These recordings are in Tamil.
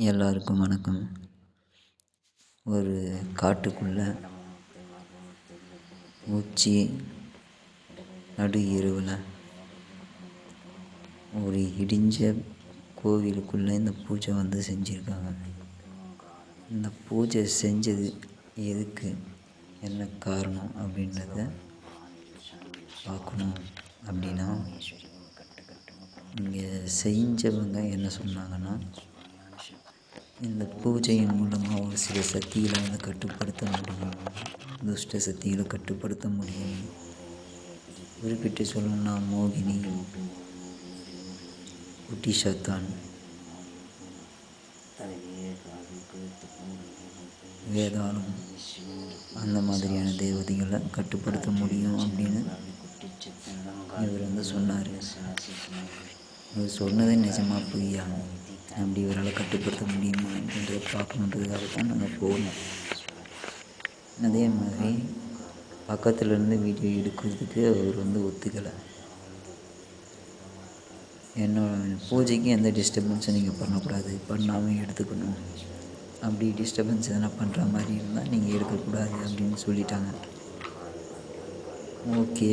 எல்லாருக்கும் வணக்கம். ஒரு காட்டுக்குள்ளே உச்சி நடு இரவில் ஒரு இடிஞ்ச கோவிலுக்குள்ளே இந்த பூஜை செஞ்சுருக்காங்க. இந்த பூஜை செஞ்சது எதுக்கு, என்ன காரணம் அப்படின்றத பார்க்கணும். அப்படின்னா, இங்கே செஞ்சவங்க என்ன சொன்னாங்கன்னா, இந்த பூஜையின் மூலமாக ஒரு சில சக்திகளை கட்டுப்படுத்த முடியும், துஷ்ட சக்திகளை கட்டுப்படுத்த முடியும். குறிப்பிட்டு சொல்லணும்னா மோகினி, குட்டி சாத்தான், வேதாளம், அந்த மாதிரியான தேவதைகளை கட்டுப்படுத்த முடியும் அப்படின்னு இவர் சொன்னார். இவர் சொன்னதே நிஜமாக பொய்யா, அப்படி இவரால் கட்டுப்படுத்த முடியுமா அப்படின்றத பார்க்கணுன்றதுக்காக தான் நாங்கள் போனோம். அதே மாதிரி பக்கத்துலேருந்து வீடியோ எடுக்கிறதுக்கு அவர் ஒத்துக்கலை. என்னோட பூஜைக்கு எந்த டிஸ்டர்பன்ஸும் நீங்கள் பண்ணக்கூடாது, பண்ணாமல் எடுத்துக்கணும். அப்படி டிஸ்டர்பன்ஸ் எதனா பண்ணுற மாதிரி இருந்தால் நீங்கள் எடுக்கக்கூடாது அப்படின்னு சொல்லிட்டாங்க. ஓகே,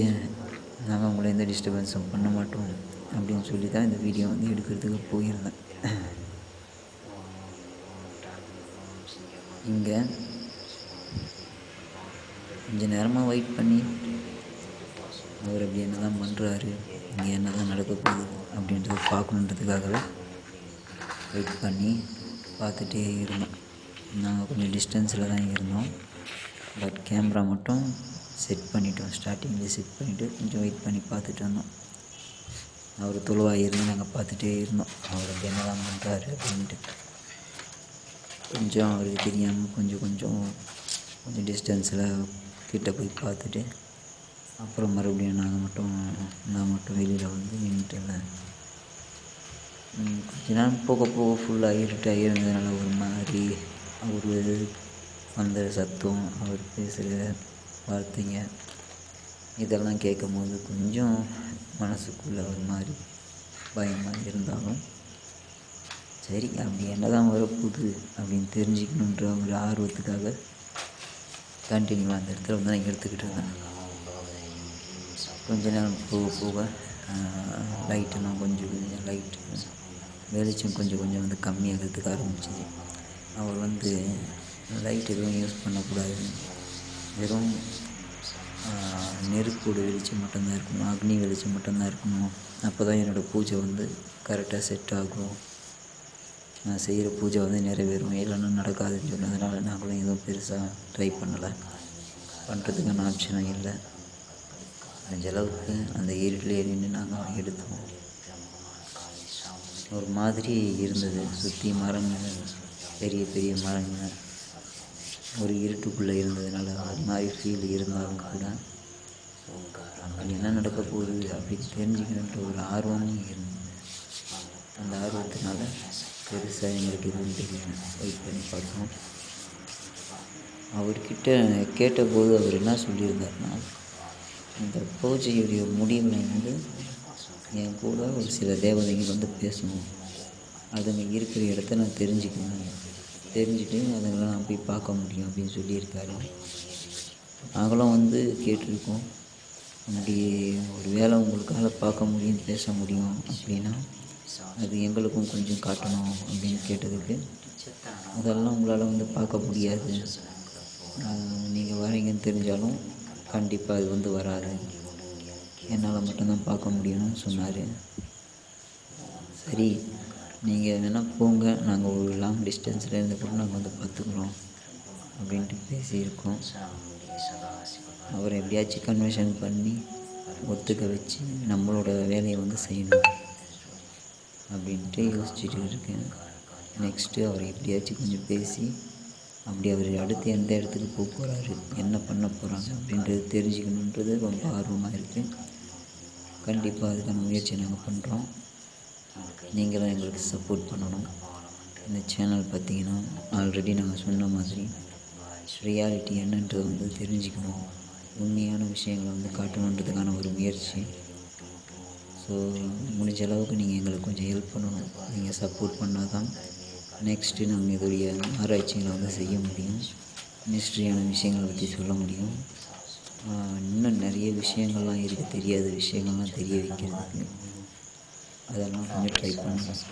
நாங்கள் உங்களை எந்த டிஸ்டர்பன்ஸும் பண்ண மாட்டோம் அப்படின்னு சொல்லி தான் இந்த வீடியோ எடுக்கிறதுக்கு போயிருந்தேன். இங்கே கொஞ்சம் நேரமாக வெயிட் பண்ணி அவர் அப்படி என்ன தான் பண்ணுறாரு, இங்கே என்ன தான் நடக்க போகுது அப்படின்றத பார்க்கணுன்றதுக்காகவே வெயிட் பண்ணி பார்த்துட்டே இருந்தோம். நாங்கள் கொஞ்சம் டிஸ்டன்ஸில் தான் இருந்தோம். பட் கேமரா மட்டும் செட் பண்ணிட்டோம். ஸ்டார்டிங்லேயே செட் பண்ணிவிட்டு கொஞ்சம் வெயிட் பண்ணி பார்த்துட்டு வந்தோம். அவர் தொழுவாக இருந்து நாங்கள் பார்த்துட்டே இருந்தோம், அவர் அப்படி என்ன தான் பண்ணுறாரு அப்படின்ட்டு. கொஞ்சம் அவருக்கு தெரியாமல் கொஞ்சம் டிஸ்டன்ஸில் கிட்ட போய் பார்த்துட்டு அப்புறம் மறுபடியும் நான் மட்டும் வெளியில் நின்றுட்டு இருந்தேன். கொஞ்ச நேரம் போக ஃபுல்லாக இருட்டாக இருந்ததுனால ஒரு மாதிரி அவர் அந்த சத்தம், அவர் பேசுகிற வார்த்தைங்க இதெல்லாம் கேட்கும் போது கொஞ்சம் மனசுக்குள்ளே ஒரு மாதிரி பயமாக இருந்தாலும் சரி, அப்படி என்ன தான் வரப்போகுது அப்படின்னு தெரிஞ்சுக்கணுன்ற ஒரு ஆர்வத்துக்காக கண்டினியூவாக அந்த இடத்துல நான் எடுத்துக்கிட்டு இருந்தேன். கொஞ்ச நேரம் போக லைட்டெல்லாம் கொஞ்சம் லைட்டு வெளிச்சம் கொஞ்சம் கம்மியாகிறதுக்கு ஆரம்பிச்சிது. அவர் லைட் எதுவும் யூஸ் பண்ணக்கூடாது, வெறும் நெருப்போட வெளிச்சம் மட்டும்தான் இருக்கணும், அக்னி வெளிச்சம் மட்டும்தான் இருக்கணும். அப்போ தான் என்னோடய பூஜை கரெக்டாக செட் ஆகும், நான் செய்கிற பூஜை நிறைவேறும், இல்லைன்னா நடக்காதுன்னு சொன்னதுனால நாங்களும் எதுவும் பெருசாக ட்ரை பண்ணலை, பண்ணுறதுக்கான ஆப்ஷனும் இல்லை. அந்தளவுக்கு அந்த இருட்டிலே நின்று நாங்கள் எடுத்தோம். ஒரு மாதிரி இருந்தது, சுற்றி மரங்கள், பெரிய பெரிய மரங்கள், ஒரு இருட்டுக்குள்ளே இருந்ததுனால ஒரு மாதிரி ஃபீல் இருந்தாலும் கூட அப்படி என்ன நடக்க போகுது அப்படின்னு தெரிஞ்சுக்கணுன்ற ஒரு ஆர்வமும் இருந்தது. அந்த ஆர்வத்தினால பெருசாக எங்களுக்கு எதுவும் தெரியல. வெயிட் பண்ணி பார்த்தோம். அவர்கிட்ட கேட்டபோது அவர் என்ன சொல்லியிருந்தாருன்னா, இந்த பூஜையுடைய முடிவில் என் கூட ஒரு சில தேவதைகள் பேசணும், அதுங்க இருக்கிற இடத்த நான் தெரிஞ்சுக்கணும், தெரிஞ்சுட்டு அதுங்களாம் நான் போய் பார்க்க முடியும் அப்படின்னு சொல்லியிருக்காரு. நாங்களும் கேட்டிருக்கோம், அப்படி ஒரு வேளை உங்களுக்காக பார்க்க முடியும், பேச முடியும் அப்படின்னா அது எங்களுக்கும் கொஞ்சம் காட்டணும் அப்படின்னு கேட்டதுக்கு, அதெல்லாம் உங்களால் பார்க்க முடியாது, நீங்கள் வரீங்கன்னு தெரிஞ்சாலும் கண்டிப்பாக அது வராது, என்னால் மட்டும்தான் பார்க்க முடியும்னு சொன்னார். சரி, நீங்கள் வேணால் போங்க, நாங்கள் ஒரு லாங் டிஸ்டன்ஸில் இருந்து கூட நாங்கள் பார்த்துக்குறோம் அப்படின்ட்டு பேசியிருக்கோம். அவரை எப்படியாச்சும் கன்வென்ஷன் பண்ணி ஒத்துக்க வச்சு நம்மளோட வேலையை செய்யணும் அப்படின்ட்டு யோசிச்சுட்டு இருக்கேன். நெக்ஸ்ட்டு அவர் எப்படியாச்சும் கொஞ்சம் பேசி அப்படி அவர் அடுத்து எந்த இடத்துக்கு போக போகிறாரு, என்ன பண்ண போகிறாங்க அப்படின்றது தெரிஞ்சுக்கணுன்றது ரொம்ப ஆர்வமாக இருக்குது. கண்டிப்பாக அதுக்கான முயற்சி நாங்கள் பண்ணுறோம். நீங்களும் எங்களுக்கு சப்போர்ட் பண்ணணும். இந்த சேனல் பார்த்திங்கன்னா ஆல்ரெடி நாங்கள் சொன்ன மாதிரி ரியாலிட்டி என்னன்றது தெரிஞ்சுக்கணும், உண்மையான விஷயங்களை காட்டணுன்றதுக்கான ஒரு முயற்சி. ஸோ முடிஞ்ச அளவுக்கு நீங்கள் எங்களுக்கு கொஞ்சம் ஹெல்ப் பண்ணணும். நீங்கள் சப்போர்ட் பண்ணால் தான் நெக்ஸ்ட்டு நாங்கள் இதோடைய ஆராய்ச்சிகளை வந்து செய்ய முடியும். மிஸ்ட்ரியான விஷயங்களை பற்றி சொல்ல முடியும். இன்னும் நிறைய விஷயங்கள்லாம் இருக்குது, தெரியாத விஷயங்கள்லாம் தெரிய வைக்கிறதுக்கு. அதெல்லாம் கொஞ்சம் ட்ரை பண்ணுங்கள்.